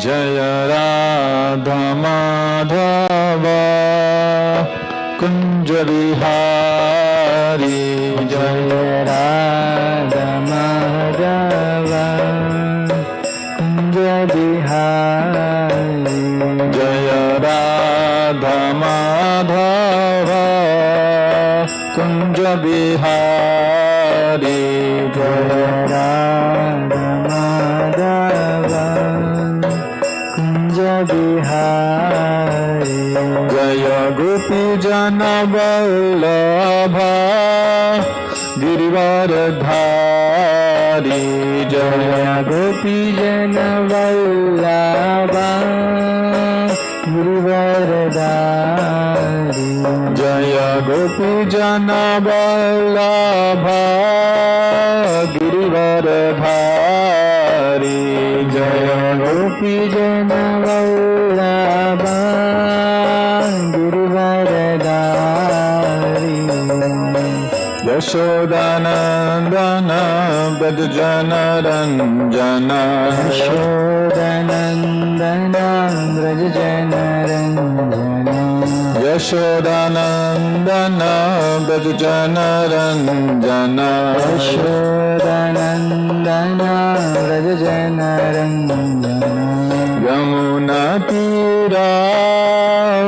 Jaya Radha Madhava Kunja Bihari Jaya Radha Madhava Kunja Bihari Jaya Radha Madhava Kunja Bihari Jaya Radha Madhava Kunja Bihari Jaya Gopi Jana Vallabha Girivaradhari Jaya Gopi Jana Vallabha Girivaradhari Jaya Gopi Jana Vallabha Girivaradhari Jaya Gopi Jana Vallabha Girivaradhari Yashodanandana Brajjana Ranjana Yashodanandana Brajjana Ranjana Yashodanandana Brajjana Ranjana Yashodanandana Brajjana Ranjana Yamuna Tira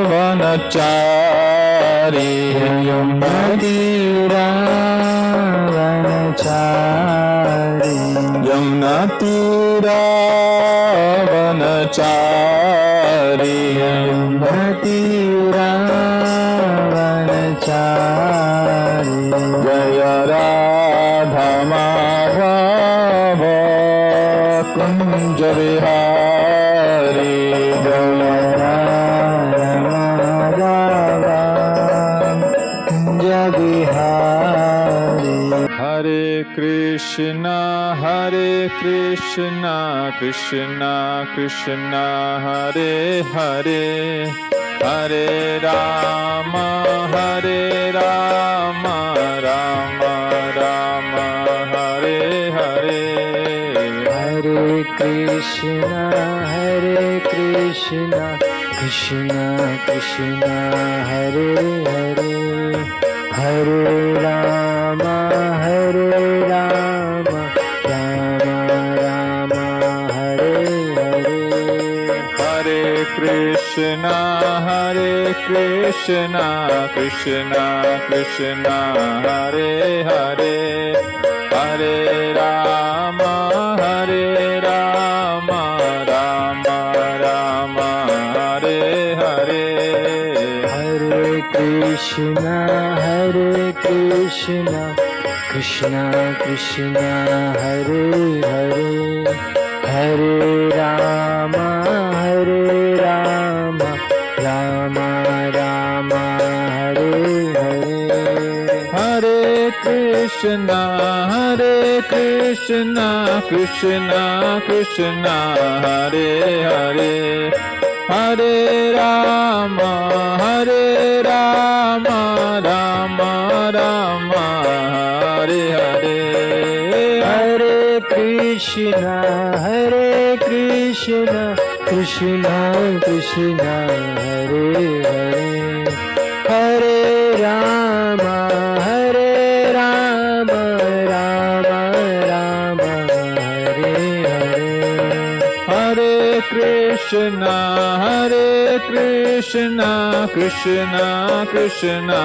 Vanachari Yamuna Tira Vanachari Yamuna Tira Vanachari Yamuna Tira Vanachari Jaya Radha Madhava Kunja Bihari Jaya Radha Madhava Kunja Bihari Hare Krishna Krishna Krishna Hare Hare Hare Rama Rama Rama Hare Hare Hare Krishna Krishna Krishna Hare Hare Hare Rama Rama Rama Hare Hare Hare Krishna Krishna Krishna Hare Hare Hare Rama Rama Rama Hare Hare Hare Krishna Krishna Hare Hare Hare Rama Rama Rama Hare Hare Hare Krishna Krishna Hare Hare Hare Rama Rama Rama Hare Hare Hare Krishna Krishna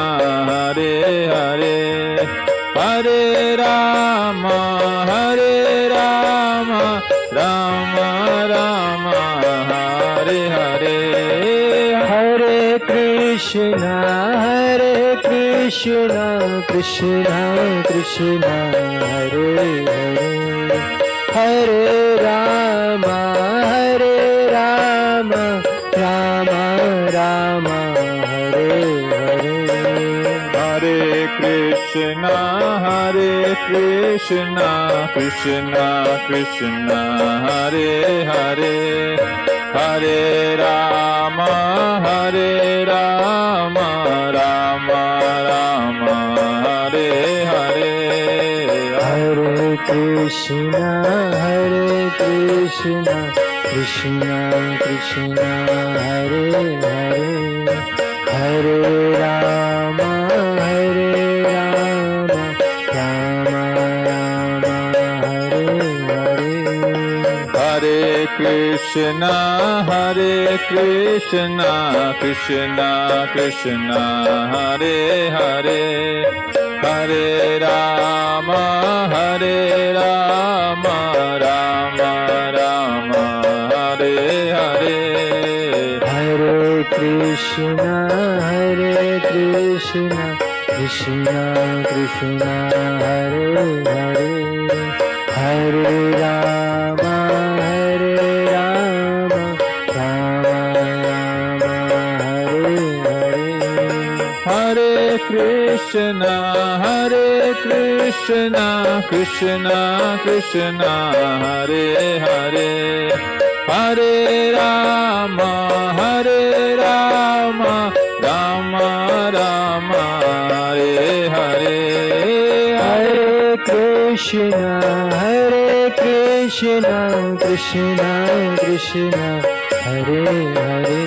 Hare Hare Hare Rama Rama Hare Hare Hare Krishna Krishna Hare Hare Hare Rama Rama Hare Hare Hare Krishna Krishna Hare Hare Hare Rama Rama Hare Hare Hare Krishna Krishna Hare Hare Hare Rama Rama Hare Hare Hare Krishna Krishna Krishna Hare Hare Hare Rama Hare Rama Rama Rama Hare Hare Hare Krishna Krishna Krishna Hare Hare Hare Rama Rama Rama Hare Hare Hare Krishna Krishna Krishna Hare Hare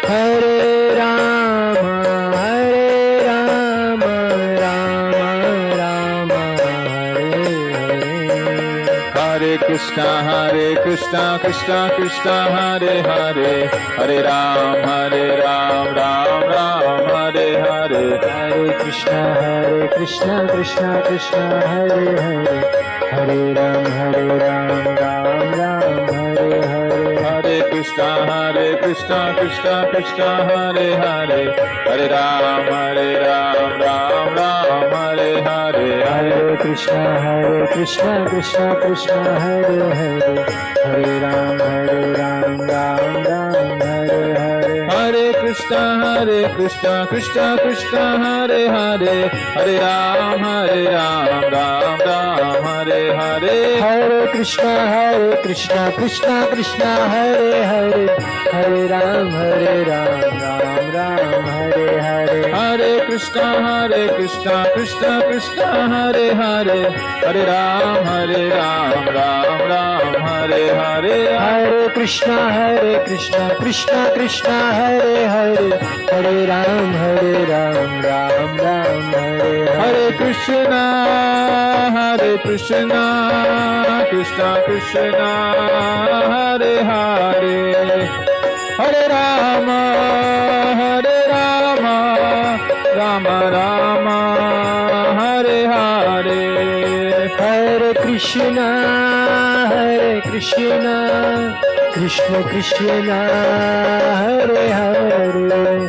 Hare Rama Rama Rama Hare Hare Hare Krishna Krishna Krishna Hare Hare Hare Rama Rama Rama Hare Hare Hare Krishna Krishna Krishna Hare Hare Hare Rama Rama Rama Hare Hare Hare Krishna Krishna Hare Hare Hare Ram Ram Hare Hare Hare Krishna Krishna Hare Hare Hare Ram Ram Hare Hare Hare Krishna Krishna Hare Hare Hare Ram Ram Hare Hare Hare Krishna Krishna Hare Hare Hare Ram Ram Hare Hare Hare Krishna Krishna Hare Hare Hare Ram Ram Hare Hare Hare Krishna Krishna Hare Hare Hare Ram Ram Hare Hare Hare Krishna Krishna Hare Hare Hare Ram Ram Hare Hare Hare Krishna Krishna Hare Hare Hare Ram Ram Hare Hare Krishna Krishna Hare Hare Hare Rama Rama Hare Hare Hare Krishna Krishna Krishna Hare Hare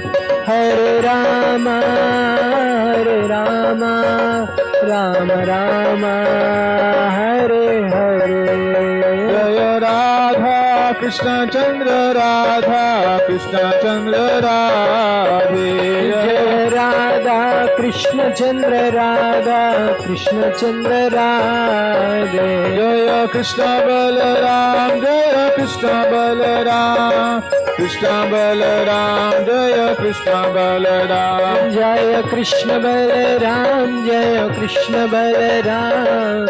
Hare Rama Rama Hare Hare Jaya Radha Krishna Chandra Radhe Jaya Radha Krishna Chandra Radhe Jaya Krishna Balaram Krishna Balaram Jaya Krishna Balaram Jaya Krishna Balaram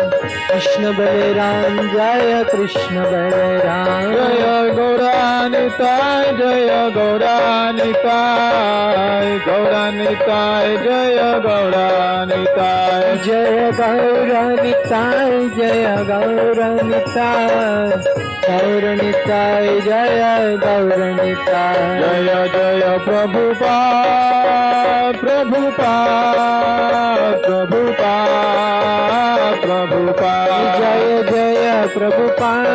Krishna Balaram Jaya Krishna Balaram Jaya Gauranitai Jaya Gauranitai Jaya Gauranitai Jaya Gauranitai Jaya Gauranitai Jaya Gauranitai Jaya Jaya Prabhupada Jaya Jaya Prabhupada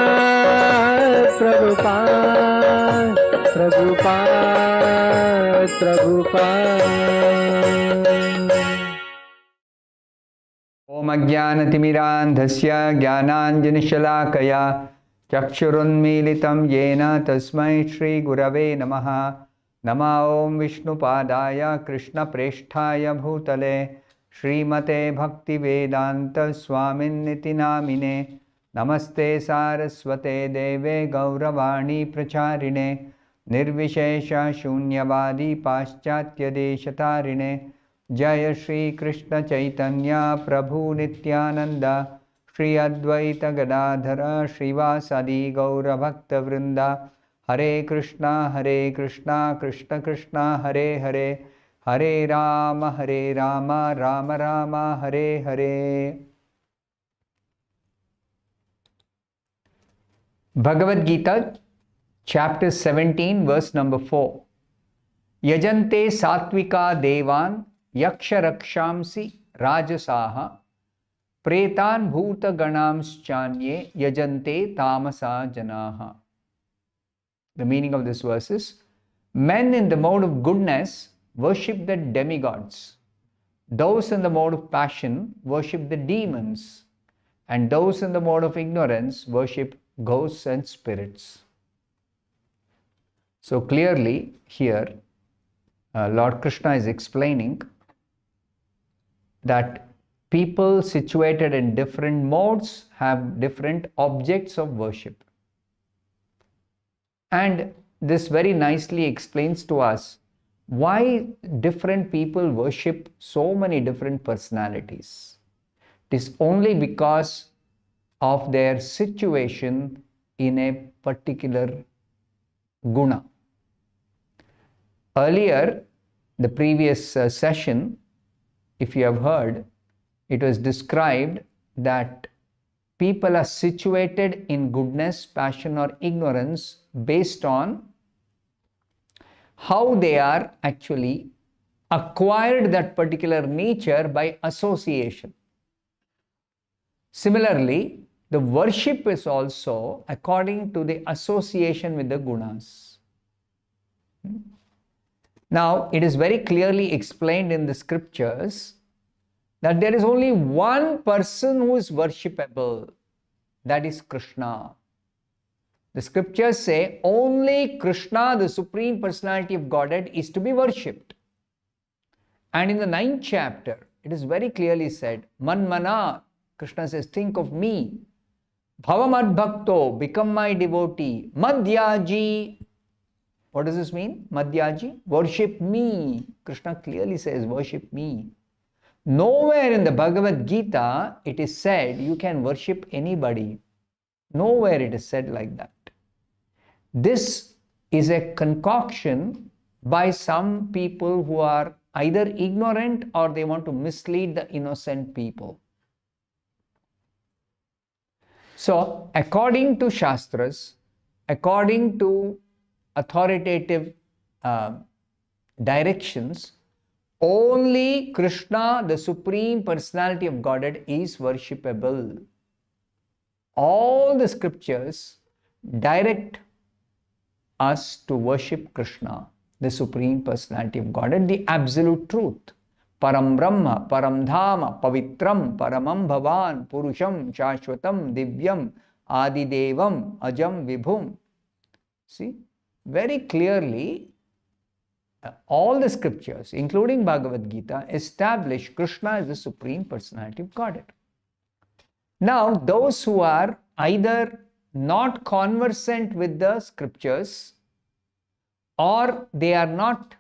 Om Ajnanatimirandhasya Jnananjanishalaakaya Chakshurunmilitam Yena Tasmai Shri Gurave Namaha Nama Om Vishnupadaya Krishna Presthaya Bhutale Srimate Bhaktivedanta Swaminiti Namine Namaste Saraswate Deve Gauravani Pracharine Nirvishesha Shunyavadi Paschatya Deshatarine Jaya Shri Krishna Chaitanya Prabhu Nityananda Shri Advaita Gadadhara Srivasadi Gaura Bhakta Vrinda Hare Krishna Krishna Krishna Hare Hare Hare Rama Rama Rama Hare Hare. Bhagavad Gita, chapter 17, verse number 4. Yajante satvika devan yaksha rakshamsi rajasaha pretan bhuta ganams chanye yajante tamasa janaha. The meaning of this verse is, men in the mode of goodness worship the demigods. Those in the mode of passion worship the demons. And those in the mode of ignorance worship ghosts and spirits. So clearly here, Lord Krishna is explaining that people situated in different modes have different objects of worship. And this very nicely explains to us why different people worship so many different personalities. It is only because of their situation in a particular guna. Earlier, the previous session, if you have heard, it was described that people are situated in goodness, passion or ignorance based on how they are actually acquired that particular nature by association. Similarly, the worship is also according to the association with the gunas. Now, it is very clearly explained in the scriptures that there is only one person who is worshipable, that is Krishna. The scriptures say only Krishna, the Supreme Personality of Godhead, is to be worshipped. And in the 9th chapter, it is very clearly said, Manmana, Krishna says, think of me. Bhavamad Bhakto, become my devotee. Madhyaji, what does this mean? Madhyaji, worship me. Krishna clearly says, worship me. Nowhere in the Bhagavad Gita it is said you can worship anybody. Nowhere it is said like that. This is a concoction by some people who are either ignorant or they want to mislead the innocent people. So, according to Shastras, according to authoritative directions, only Krishna, the Supreme Personality of Godhead, is worshipable. All the scriptures direct us to worship Krishna, the Supreme Personality of Godhead, the absolute truth. Param Brahma, Param Dhama, Pavitram, Paramam Bhavan, Purusham, Shashwatam, Divyam, Adidevam, Ajam Vibhum. See, very clearly, all the scriptures, including Bhagavad Gita, establish Krishna as the Supreme Personality of Godhead. Now, those who are either not conversant with the scriptures or they are not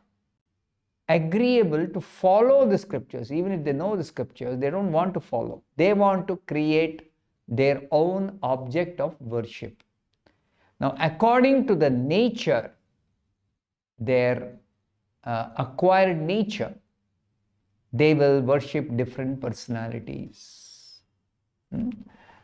agreeable to follow the scriptures, even if they know the scriptures, they don't want to follow. They want to create their own object of worship. Now, according to the nature, their acquired nature, they will worship different personalities.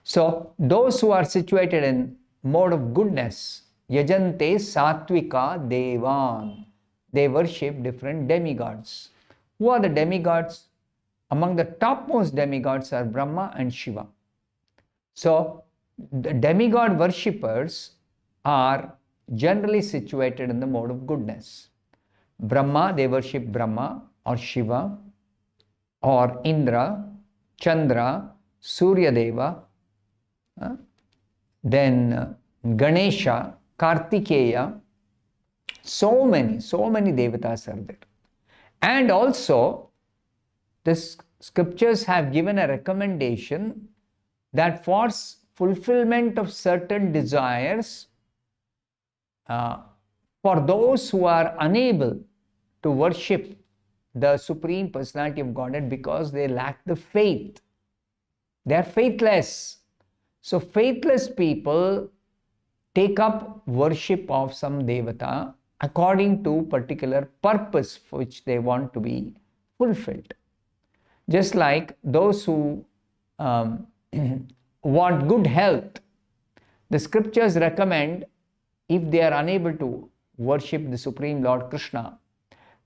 So, those who are situated in mode of goodness, yajante satvika devan, they worship different demigods. Who are the demigods? Among the topmost demigods are Brahma and Shiva. So, the demigod worshippers are generally situated in the mode of goodness. Brahma, they worship Brahma or Shiva or Indra, Chandra, Surya Deva, then Ganesha, Kartikeya. So many devatas are there. And also, the scriptures have given a recommendation that for fulfillment of certain desires, for those who are unable to worship the Supreme Personality of Godhead because they lack the faith, they are faithless. So faithless people take up worship of some devata according to particular purpose for which they want to be fulfilled. Just like those who want good health, the scriptures recommend, if they are unable to worship the Supreme Lord Krishna,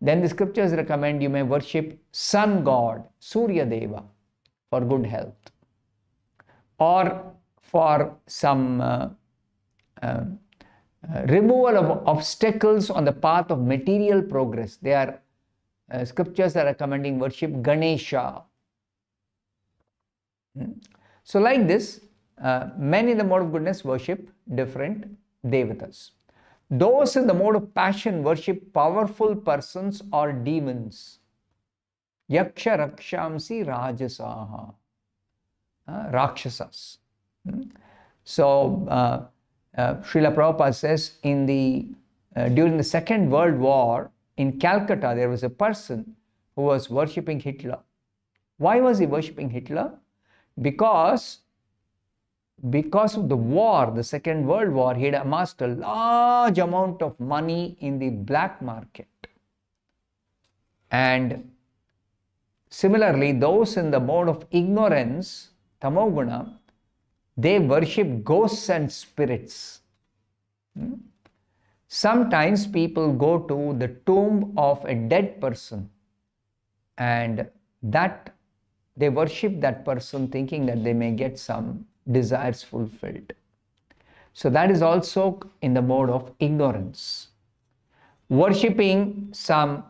then the scriptures recommend you may worship sun god, Surya Deva, for good health. Or for some removal of obstacles on the path of material progress. They are scriptures are recommending worship Ganesha. So like this, men in the mode of goodness worship different devatas. Those in the mode of passion worship powerful persons or demons. Yaksha rakshamsi rajasaha. Rakshasas. So Srila Prabhupada says during the Second World War in Calcutta, there was a person who was worshipping Hitler. Why was he worshipping Hitler? Because of the war, the Second World War, he had amassed a large amount of money in the black market. And similarly, those in the mode of ignorance, tamoguna, they worship ghosts and spirits. Sometimes people go to the tomb of a dead person and they worship that person thinking that they may get some desires fulfilled. So that is also in the mode of ignorance. Worshipping some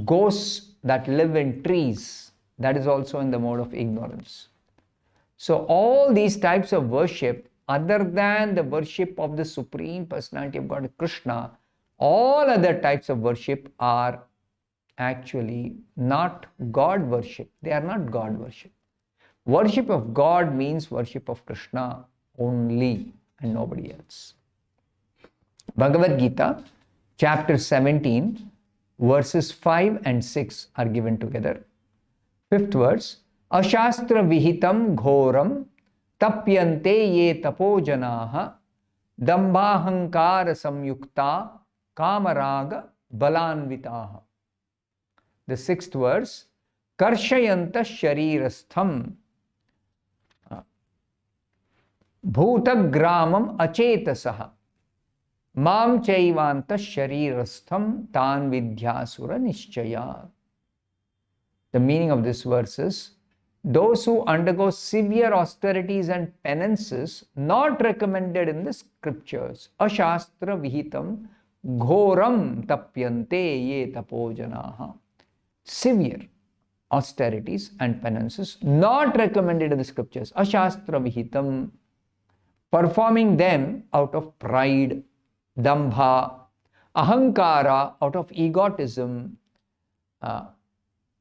ghosts that live in trees, that is also in the mode of ignorance. So all these types of worship, other than the worship of the Supreme Personality of God, Krishna, all other types of worship are actually not God worship. They are not God worship. Worship of God means worship of Krishna only and nobody else. Bhagavad Gita, chapter 17, verses 5 and 6 are given together. Fifth verse, Ashastra vihitam ghoram tapyante ye tapojanaha dambhahankara samyukta kamaraga balanvitaha. The sixth verse, karshayanta sharirastham bhutagramam achetasaha mam chaivanta sharirastham tan vidhyasura nischaya. The meaning of this verse is, those who undergo severe austerities and penances not recommended in the scriptures, ashastra vihitam ghoram tapyante ye tapojanaha. Severe austerities and penances not recommended in the scriptures, ashastra vihitam, performing them out of pride, dambha, ahankara, out of egotism,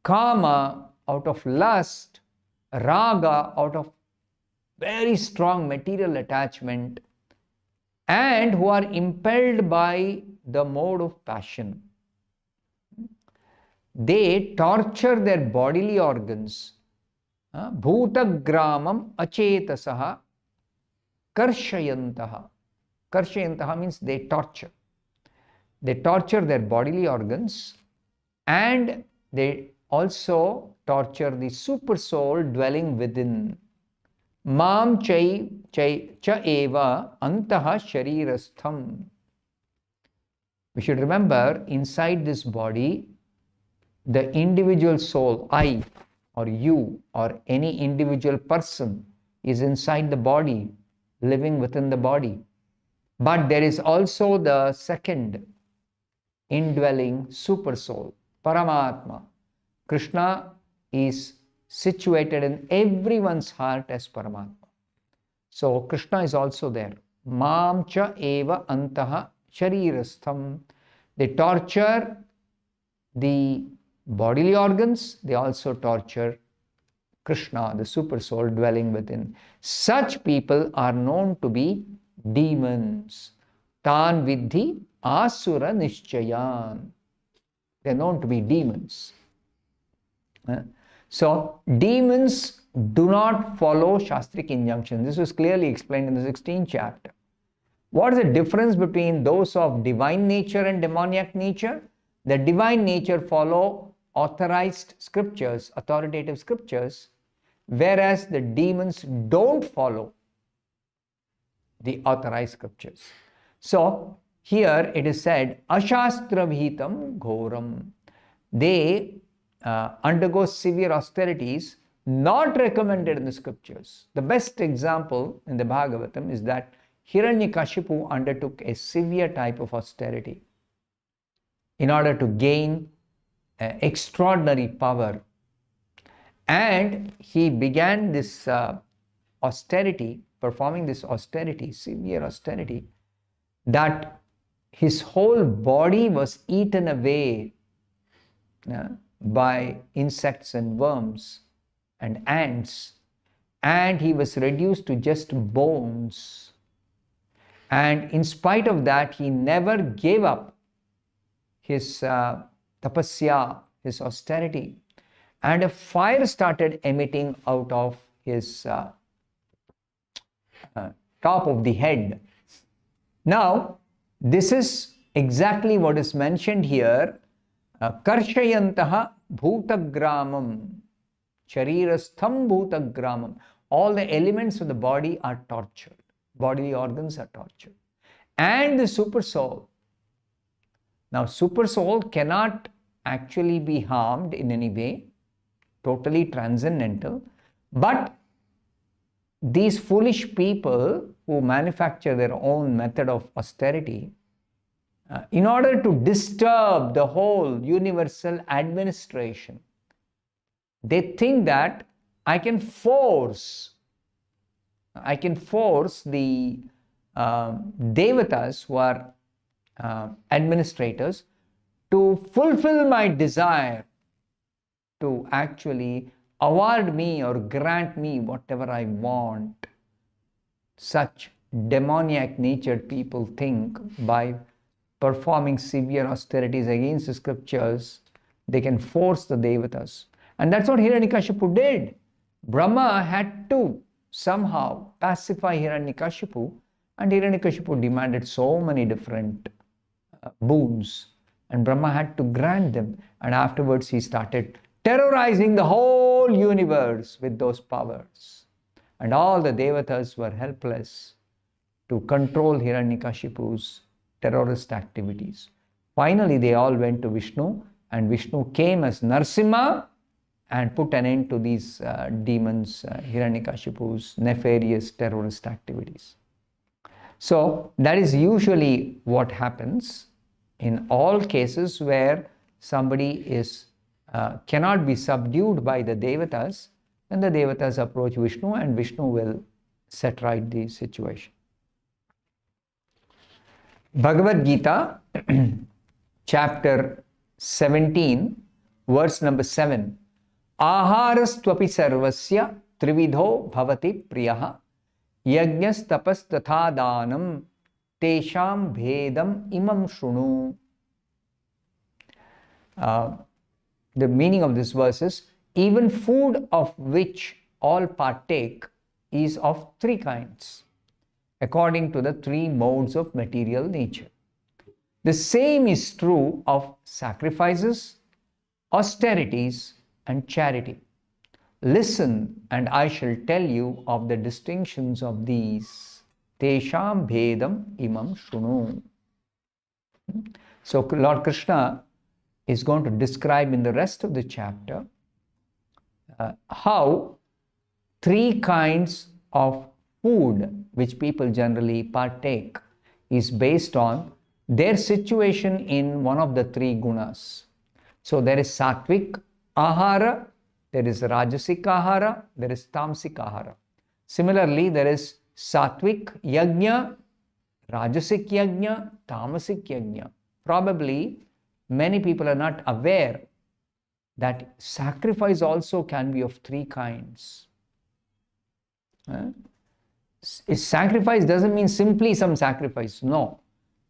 kama, out of lust, raga, out of very strong material attachment, and who are impelled by the mode of passion. They torture their bodily organs. Bhutagramam achetasaha karshayantaha. Karshayantaha means they torture. They torture their bodily organs and they also torture the super soul dwelling within. Mam cha eva antaha sharirastham. We should remember, inside this body, the individual soul, I or you or any individual person is inside the body, living within the body. But there is also the second indwelling super soul, Paramatma. Krishna is situated in everyone's heart as Paramatma. So Krishna is also there. Mam cha eva antaha sharirastham. They torture the bodily organs, they also torture Krishna, the super soul dwelling within. Such people are known to be demons. Tan vidhi asura nishchayan. They are known to be demons. So demons do not follow Shastric injunctions. This was clearly explained in the 16th chapter. What is the difference between those of divine nature and demoniac nature? The divine nature follow authorized scriptures, authoritative scriptures, whereas the demons don't follow the authorized scriptures. So here it is said, Ashastra Vihitam Ghoram. They undergo severe austerities not recommended in the scriptures. The best example in the Bhagavatam is that Hiranyakashipu undertook a severe type of austerity in order to gain extraordinary power. And he began this austerity, performing this austerity, severe austerity, that his whole body was eaten away by insects and worms and ants, and he was reduced to just bones. And in spite of that, he never gave up his tapasya, his austerity, and a fire started emitting out of his top of the head. Now, this is exactly what is mentioned here. Karshayantaha bhutagramam, sharirastham bhutagramam. All the elements of the body are tortured. Bodily organs are tortured. And the super soul. Now, super soul cannot actually be harmed in any way, totally transcendental, but these foolish people who manufacture their own method of austerity, in order to disturb the whole universal administration, they think that I can force the devatas who are administrators to fulfill my desire to actually award me or grant me whatever I want. Such demoniac natured people think by performing severe austerities against the scriptures, they can force the devatas. And that's what Hiranyakashipu did. Brahma had to somehow pacify Hiranyakashipu, and Hiranyakashipu demanded so many different boons, and Brahma had to grant them. And afterwards he started terrorizing the whole universe with those powers. And all the devatas were helpless to control Hiranyakashipu's terrorist activities. Finally, they all went to Vishnu, and Vishnu came as Narsimha and put an end to these demons, Hiranyakashipu's nefarious terrorist activities. So that is usually what happens in all cases where somebody is cannot be subdued by the devatas. Then the devatas approach Vishnu, and Vishnu will set right the situation. Bhagavad Gita, chapter 17, verse number 7. Aharastvapi sarvasya trividho bhavati priyaha yajñas tapas tatha danam tesham bhedam imam shrunu. The meaning of this verse is, even food of which all partake is of three kinds, according to the three modes of material nature. The same is true of sacrifices, austerities, and charity. Listen, and I shall tell you of the distinctions of these. Tesham bhedam imam shrunu. So Lord Krishna is going to describe in the rest of the chapter how three kinds of food which people generally partake is based on their situation in one of the three gunas. So there is sattvic ahara, there is rajasic ahara, there is tamasic ahara. Similarly, there is sattvic yajna, rajasic yajna, tamasic yajna. Probably many people are not aware that sacrifice also can be of three kinds. Sacrifice doesn't mean simply some sacrifice. No.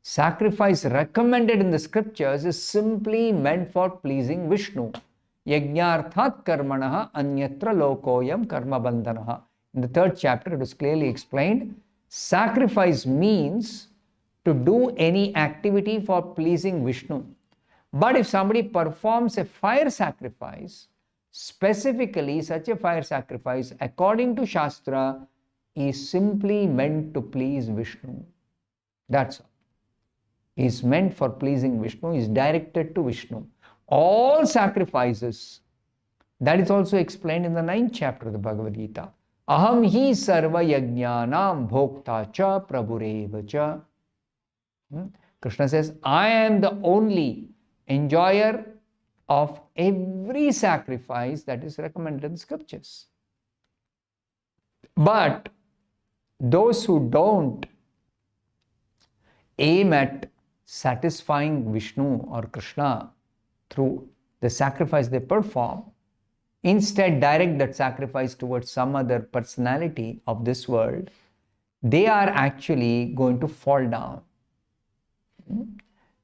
Sacrifice recommended in the scriptures is simply meant for pleasing Vishnu. yajnarthat karmanah anyatra lokoyam karma bandhanah. In the 3rd chapter, it is clearly explained, sacrifice means to do any activity for pleasing Vishnu. But if somebody performs a fire sacrifice, specifically such a fire sacrifice, according to Shastra, is simply meant to please Vishnu. That's all. Is meant for pleasing Vishnu, is directed to Vishnu. All sacrifices, that is also explained in the 9th chapter of the Bhagavad Gita. Aham hi sarva yajnanam bhokta cha prabhureva cha. Krishna says, I am the only enjoyer of every sacrifice that is recommended in the scriptures. But those who don't aim at satisfying Vishnu or Krishna through the sacrifice they perform, instead direct that sacrifice towards some other personality of this world, they are actually going to fall down.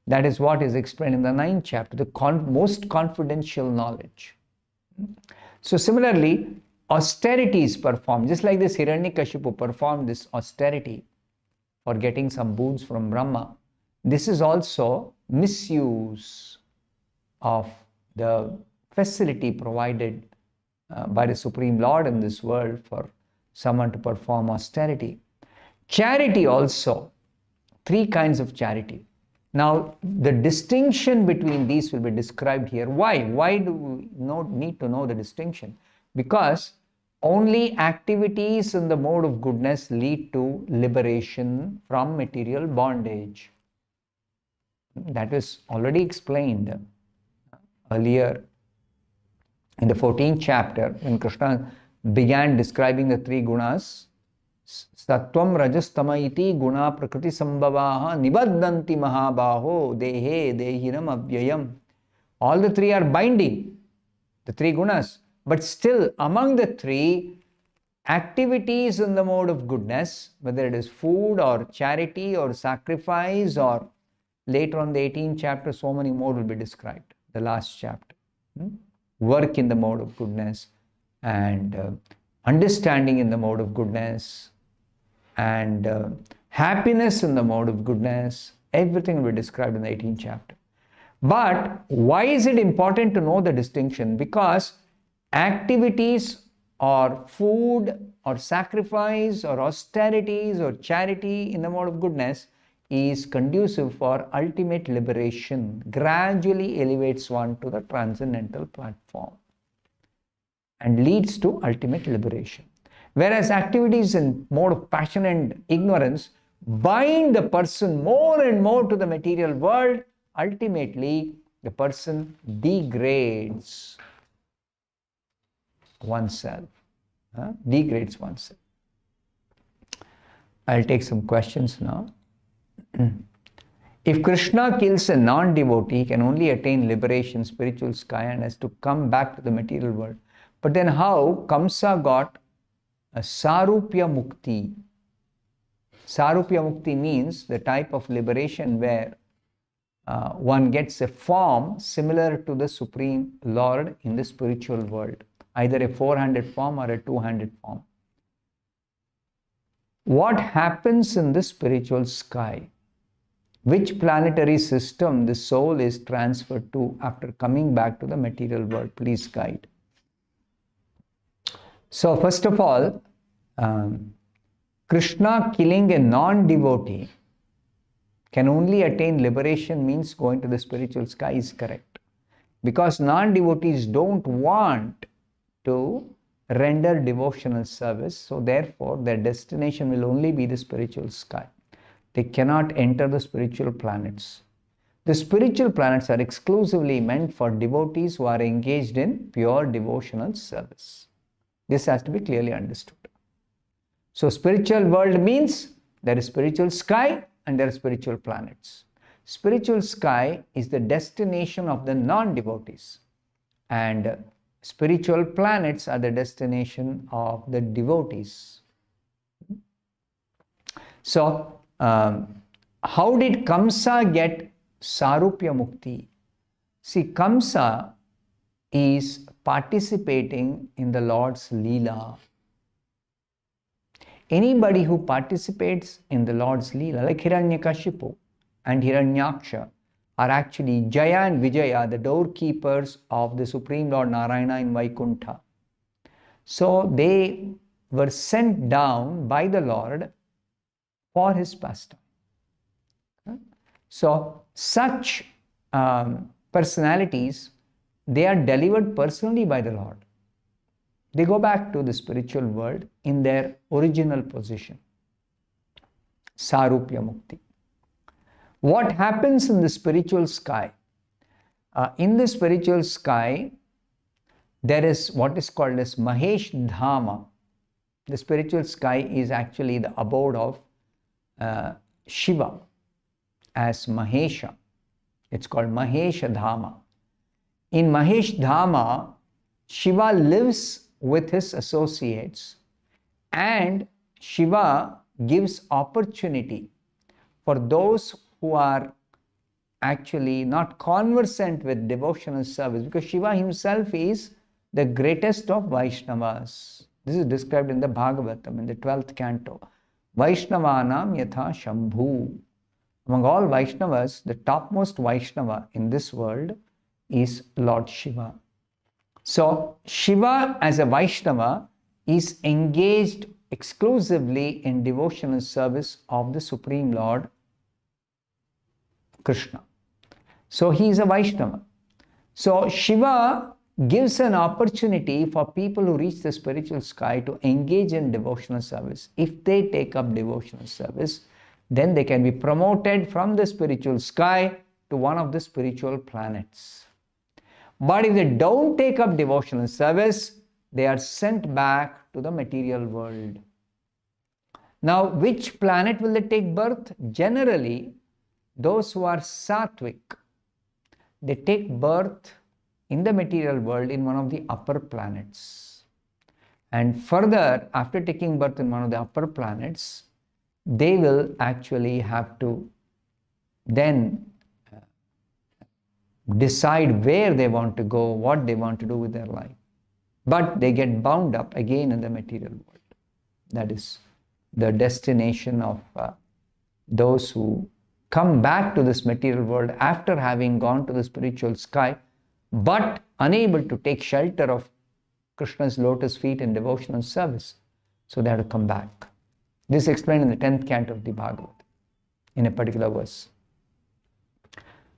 That is what is explained in the 9th chapter, the most confidential knowledge. So similarly, austerity is performed, just like this Hiranyakashipu performed this austerity for getting some boons from Brahma. This is also misuse of the facility provided by the Supreme Lord in this world for someone to perform austerity. Charity also, 3 kinds of charity. Now, the distinction between these will be described here. Why? Why do we need to know the distinction? Because only activities in the mode of goodness lead to liberation from material bondage. That is already explained earlier in the 14th chapter when Krishna began describing the 3 gunas. Sattvam rajastama iti guna prakriti sambhavaha nibaddanti mahabaho dehe dehinam avyayam. All the 3 are binding, the 3 gunas. But still, among the 3, activities in the mode of goodness, whether it is food or charity or sacrifice, or later on the 18th chapter, so many more will be described, the last chapter. Work in the mode of goodness, and understanding in the mode of goodness, and happiness in the mode of goodness, everything will be described in the 18th chapter. But why is it important to know the distinction? Because activities or food or sacrifice or austerities or charity in the mode of goodness is conducive for ultimate liberation, gradually elevates one to the transcendental platform and leads to ultimate liberation. Whereas activities in mode of passion and ignorance bind the person more and more to the material world. Ultimately, the person degrades oneself. Degrades oneself. I'll take some questions now. If Krishna kills a non-devotee, he can only attain liberation, spiritual sky, and has to come back to the material world. But then how Kamsa got a Sarupya Mukti? Sarupya Mukti means the type of liberation where one gets a form similar to the Supreme Lord in the spiritual world, either a 400 form or a 200 form. What happens in the spiritual sky? Which planetary system the soul is transferred to after coming back to the material world? Please guide. So first of all, Krishna killing a non-devotee can only attain liberation means going to the spiritual sky is correct. Because non-devotees don't want to render devotional service, so therefore their destination will only be the spiritual sky. They cannot enter the spiritual planets. The spiritual planets are exclusively meant for devotees who are engaged in pure devotional service. This has to be clearly understood. So spiritual world means there is spiritual sky and there are spiritual planets. Spiritual sky is the destination of the non-devotees, and spiritual planets are the destination of the devotees. So how did Kamsa get Sarupya Mukti? See, Kamsa is participating in the Lord's Leela. Anybody who participates in the Lord's Leela, like Hiranyakashipu and Hiranyaksha, are actually Jaya and Vijaya, the doorkeepers of the Supreme Lord Narayana in Vaikuntha. So they were sent down by the Lord for his pastime. So such personalities, they are delivered personally by the Lord. They go back to the spiritual world in their original position. Sarupya Mukti. What happens in the spiritual sky? In the spiritual sky, there is what is called as Mahesh Dhama. The spiritual sky is actually the abode of Shiva as Mahesha. It's called Mahesha Dhama. In Mahesh Dhama, Shiva lives with his associates, and Shiva gives opportunity for those who are actually not conversant with devotional service, because Shiva himself is the greatest of Vaishnavas. This is described in the Bhagavatam in the 12th canto. Vaishnavanam yatha Shambhu. Among all Vaishnavas, the topmost Vaishnava in this world is Lord Shiva. So Shiva as a Vaishnava is engaged exclusively in devotional service of the Supreme Lord Krishna. So he is a Vaishnava. So Shiva gives an opportunity for people who reach the spiritual sky to engage in devotional service. If they take up devotional service, then they can be promoted from the spiritual sky to one of the spiritual planets. But if they don't take up devotional service, they are sent back to the material world. Now, which planet will they take birth? Generally, those who are sattvic, they take birth in the material world in one of the upper planets. And further, after taking birth in one of the upper planets, they will actually have to then decide where they want to go, what they want to do with their life. But they get bound up again in the material world. That is the destination of those who come back to this material world after having gone to the spiritual sky, but unable to take shelter of Krishna's lotus feet in devotional service. So they have to come back. This is explained in the 10th canto of the Bhagavatam in a particular verse.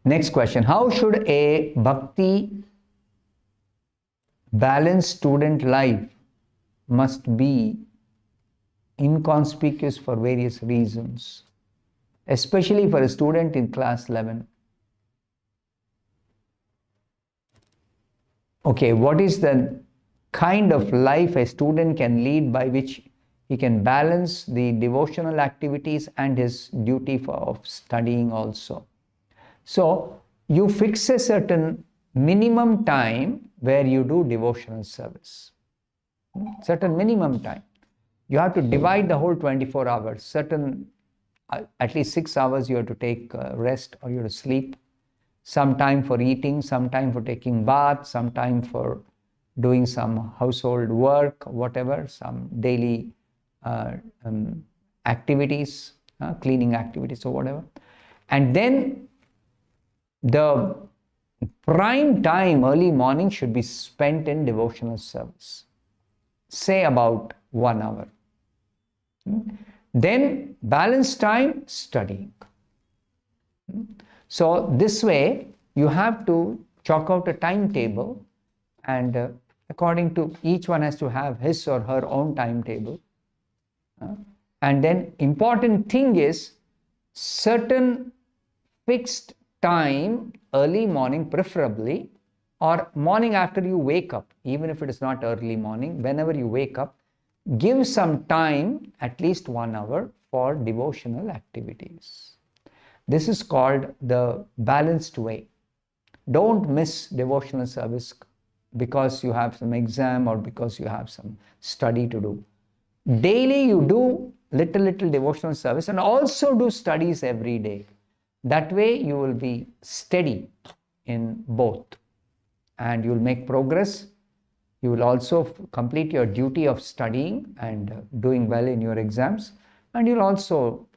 Next question. How should a bhakti balanced student life must be inconspicuous for various reasons, especially for a student in class 11? Okay, what is the kind of life a student can lead by which he can balance the devotional activities and his duty of studying also? So, you fix a certain minimum time where you do devotional service. Certain minimum time. You have to divide the whole 24 hours. Certain, at least 6 hours you have to take rest or you have to sleep. Some time for eating, some time for taking bath, some time for doing some household work, whatever, some daily activities, cleaning activities or whatever. And then the prime time, early morning, should be spent in devotional service. Say about 1 hour. Then balance time, studying. So this way, you have to chalk out a timetable, and according to each one has to have his or her own timetable. And then important thing is certain fixed time, early morning preferably, or morning after you wake up, even if it is not early morning, whenever you wake up, give some time, at least 1 hour, for devotional activities. This is called the balanced way. Don't miss devotional service because you have some exam or because you have some study to do. Daily you do little devotional service and also do studies every day. That way you will be steady in both. and you will make progress. You will also complete your duty of studying and doing well in your exams, and you'll also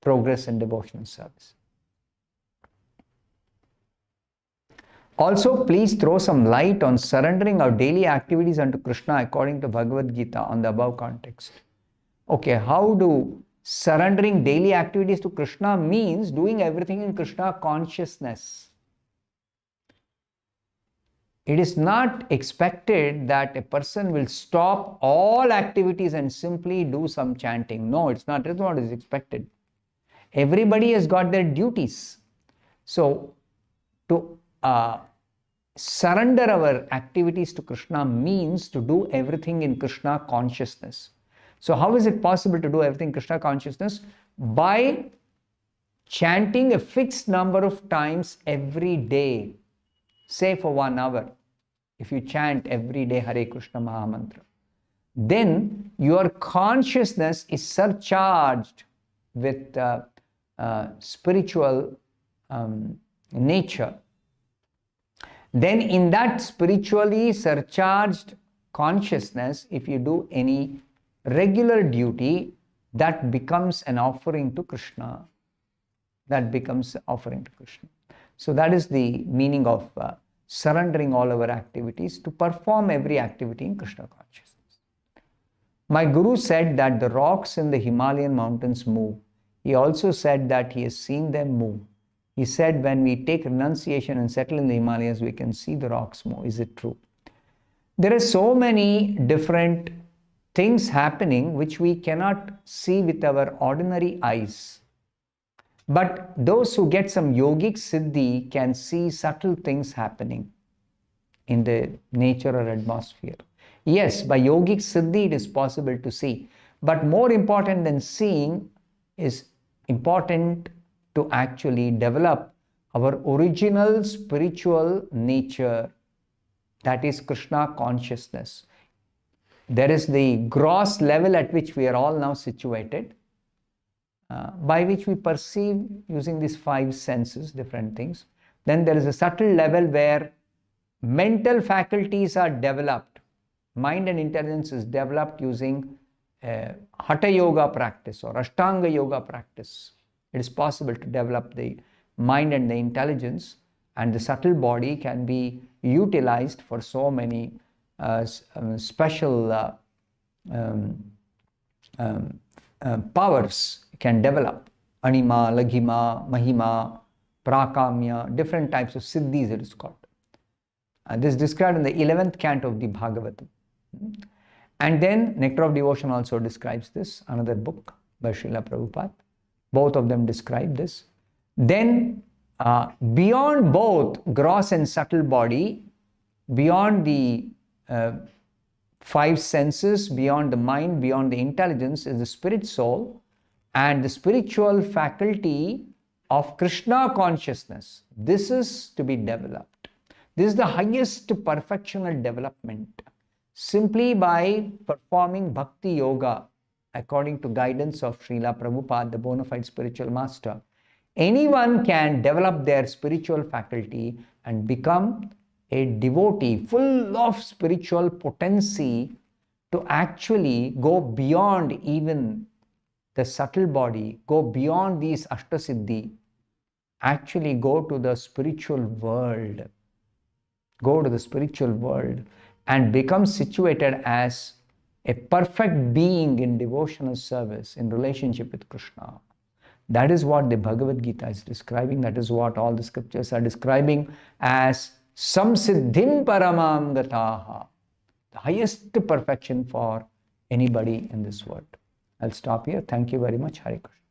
progress in devotional service. Also, please throw some light on surrendering our daily activities unto Krishna according to Bhagavad Gita on the above context. Okay, how do surrendering daily activities to Krishna means doing everything in Krishna consciousness. It is not expected that a person will stop all activities and simply do some chanting. No, it's not. That's what is expected. Everybody has got their duties. So, to surrender our activities to Krishna means to do everything in Krishna consciousness. So, how is it possible to do everything in Krishna consciousness? By chanting a fixed number of times every day. Say for 1 hour. If you chant every day Hare Krishna Mahamantra, then your consciousness is surcharged with spiritual nature. Then in that spiritually surcharged consciousness, if you do any regular duty, that becomes an offering to Krishna. That becomes an offering to Krishna. So that is the meaning of surrendering all our activities to perform every activity in Krishna consciousness. My Guru said that the rocks in the Himalayan mountains move. He also said that he has seen them move. He said when we take renunciation and settle in the Himalayas, we can see the rocks move. Is it true? There are so many different things happening which we cannot see with our ordinary eyes. But those who get some yogic siddhi can see subtle things happening in the nature or atmosphere. Yes, by yogic siddhi it is possible to see. But more important than seeing is important to actually develop our original spiritual nature, that is Krishna consciousness. There is the gross level at which we are all now situated, by which we perceive using these 5 senses, different things. Then there is a subtle level where mental faculties are developed. Mind and intelligence is developed using Hatha Yoga practice or Ashtanga Yoga practice. It is possible to develop the mind and the intelligence, and the subtle body can be utilized for so many special powers can develop. Anima, Laghima, Mahima, Prakamya, different types of siddhis it is called. This is described in the 11th canto of the Bhagavatam. And then Nectar of Devotion also describes this, another book by Srila Prabhupada. Both of them describe this. Then beyond both gross and subtle body, beyond the 5 senses, beyond the mind, beyond the intelligence is the spirit soul and the spiritual faculty of Krishna consciousness. This is to be developed. This is the highest perfectional development. Simply by performing Bhakti Yoga according to guidance of Srila Prabhupada, the bona fide spiritual master, anyone can develop their spiritual faculty and become a devotee full of spiritual potency to actually go beyond even the subtle body, go beyond these Ashtasiddhi, actually go to the spiritual world, and become situated as a perfect being in devotional service in relationship with Krishna. That is what the Bhagavad Gita is describing. That is what all the scriptures are describing as samsiddhim paramam gataha, the highest perfection for anybody in this world. I'll stop here. Thank you very much. Hare Krishna.